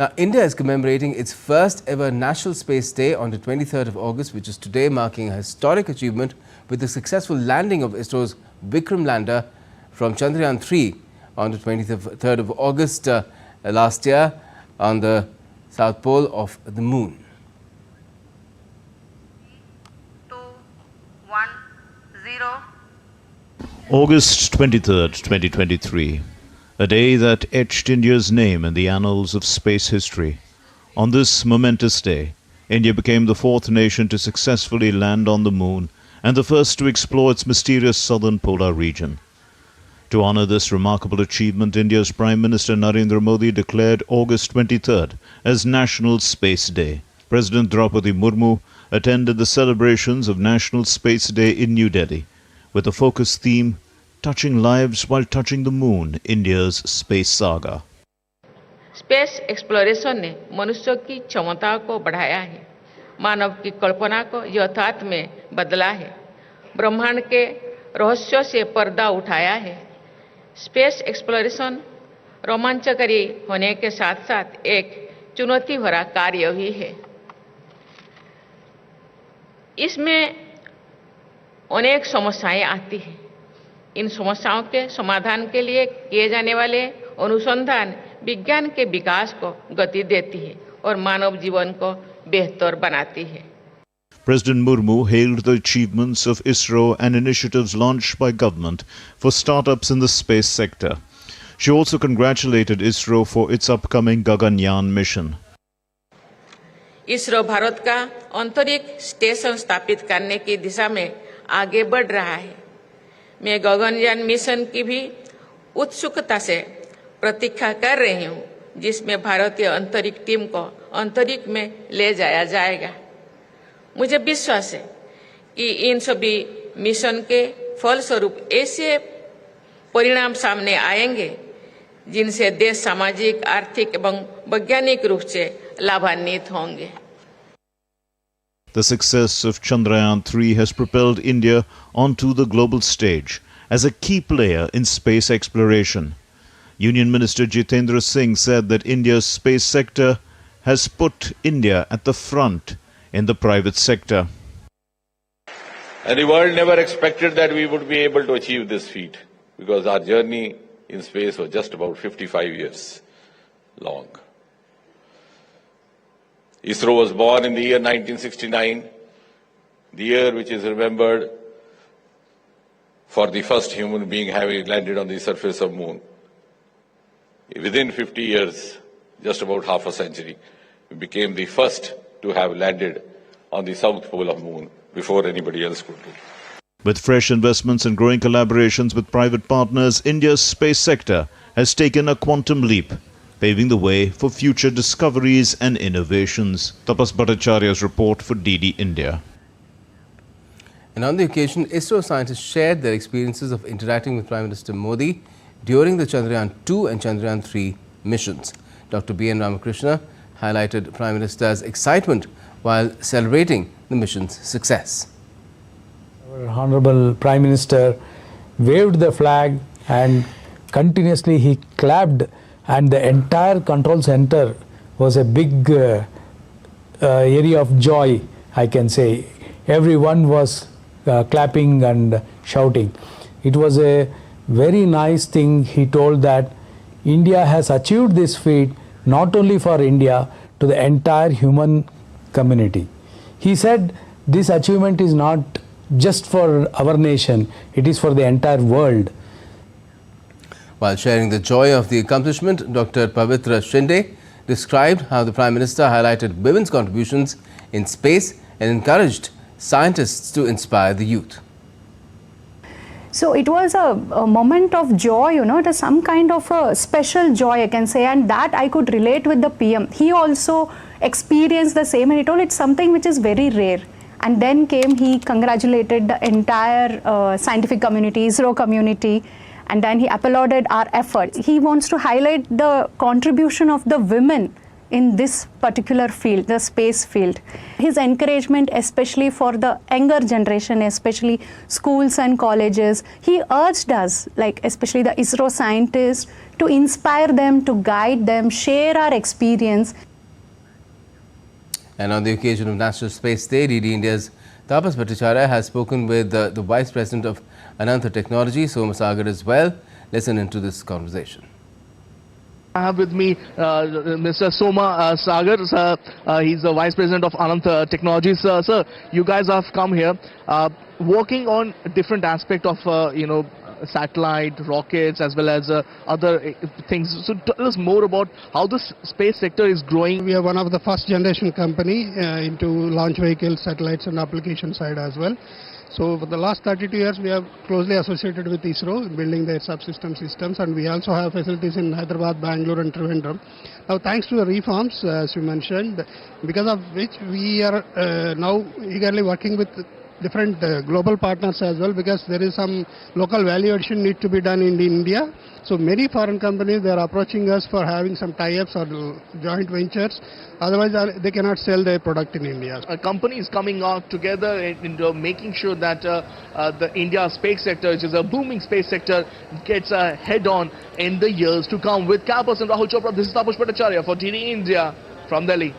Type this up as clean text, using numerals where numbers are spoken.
Now, India is commemorating its first ever National Space Day on the 23rd of August, which is today, marking a historic achievement with the successful landing of ISRO's Vikram lander from Chandrayaan-3 on the 23rd of August last year on the south pole of the moon. 2, 1, 0. August 23rd, 2023. A day that etched India's name in the annals of space history. On this momentous day, India became the fourth nation to successfully land on the moon and the first to explore its mysterious southern polar region. To honor this remarkable achievement, India's Prime Minister Narendra Modi declared August 23rd as National Space Day. President Draupadi Murmu attended the celebrations of National Space Day in New Delhi with a focused theme, Touching Lives While Touching the Moon, India's Space Saga. Space exploration ने मनुष्य की क्षमता को बढ़ाया है, मानव की कल्पना को यथार्थ में बदला है, ब्रह्मांड के रहस्यों से पर्दा उठाया है। स्पेस एक्सप्लोरेशन रोमांचकारी होने के साथ-साथ एक चुनौती भरा कार्य भी है। इसमें अनेक समस्याएं आती हैं। इन समस्याओं के समाधान के लिए किए जाने वाले अनुसंधान विज्ञान के विकास को गति देती है और मानव जीवन को बेहतर बनाती है। President Murmu hailed the achievements of ISRO and initiatives launched by government for startups in the space sector. She also congratulated ISRO for its upcoming Gaganyaan mission. ISRO Bharat का अंतरिक्ष स्टेशन स्थापित करने की दिशा में आगे बढ़ रहा है। मैं गगनयान मिशन की भी उत्सुकता से प्रतीक्षा कर रही हूं, जिसमें भारतीय अंतरिक्ष टीम को अंतरिक्ष में ले जाया जाएगा। मुझे विश्वास है कि इन सभी मिशन के फलस्वरूप ऐसे परिणाम सामने आएंगे जिनसे देश सामाजिक, आर्थिक एवं वैज्ञानिक रूप से लाभान्वित होंगे। The success of Chandrayaan-3 has propelled India onto the global stage as a key player in space exploration. Union Minister Jitendra Singh said that India's space sector has put India at the front in the private sector. And the world never expected that we would be able to achieve this feat, because our journey in space was just about 55 years long. ISRO was born in the year 1969, the year which is remembered for the first human being having landed on the surface of the moon. Within 50 years, just about half a century, we became the first to have landed on the south pole of the moon before anybody else could do. With fresh investments and growing collaborations with private partners, India's space sector has taken a quantum leap, paving the way for future discoveries and innovations. Tapas Bhattacharya's report for DD India. And on the occasion, ISRO scientists shared their experiences of interacting with Prime Minister Modi during the Chandrayaan-2 and Chandrayaan-3 missions. Dr. B. N. Ramakrishna highlighted Prime Minister's excitement while celebrating the mission's success. Our Honorable Prime Minister waved the flag and continuously he clapped, and the entire control center was a big area of joy, I can say. Everyone was clapping and shouting. It was a very nice thing. He told that India has achieved this feat not only for India, to the entire human community. He said this achievement is not just for our nation, it is for the entire world. While sharing the joy of the accomplishment, Dr. Pavitra Shinde described how the Prime Minister highlighted women's contributions in space and encouraged scientists to inspire the youth. So it was a moment of joy, you know, it was some kind of a special joy, I can say, and that I could relate with the PM. He also experienced the same, and he told it's something which is very rare. And then he congratulated the entire scientific community, ISRO community, and then he applauded our efforts. He wants to highlight the contribution of the women in this particular field, the space field. His encouragement, especially for the younger generation, especially schools and colleges, he urged us, like especially the ISRO scientists, to inspire them, to guide them, share our experience. And on the occasion of National Space Day, DD India's Tapas Bhattacharya has spoken with the Vice President of Ananta Technology, Soma Sagar, as well. Listen into this conversation. I have with me Mr. Soma Sagar. He's the Vice President of Ananta Technologies. Sir, you guys have come here working on different aspect of satellite, rockets, as well as other things. So tell us more about how the space sector is growing. We are one of the first generation company into launch vehicles, satellites and application side as well. So for the last 32 years we have closely associated with ISRO in building their subsystem systems, and we also have facilities in Hyderabad, Bangalore and Trivandrum. Now thanks to the reforms, as you mentioned, because of which we are now eagerly working with different global partners as well, because there is some local value addition need to be done in India. So many foreign companies, they are approaching us for having some tie-ups or joint ventures. Otherwise they cannot sell their product in India. A company is coming out together into making sure that the India space sector, which is a booming space sector, gets a head on in the years to come. With Campus and Rahul Chopra, this is Tapas Bhattacharya for DD India from Delhi.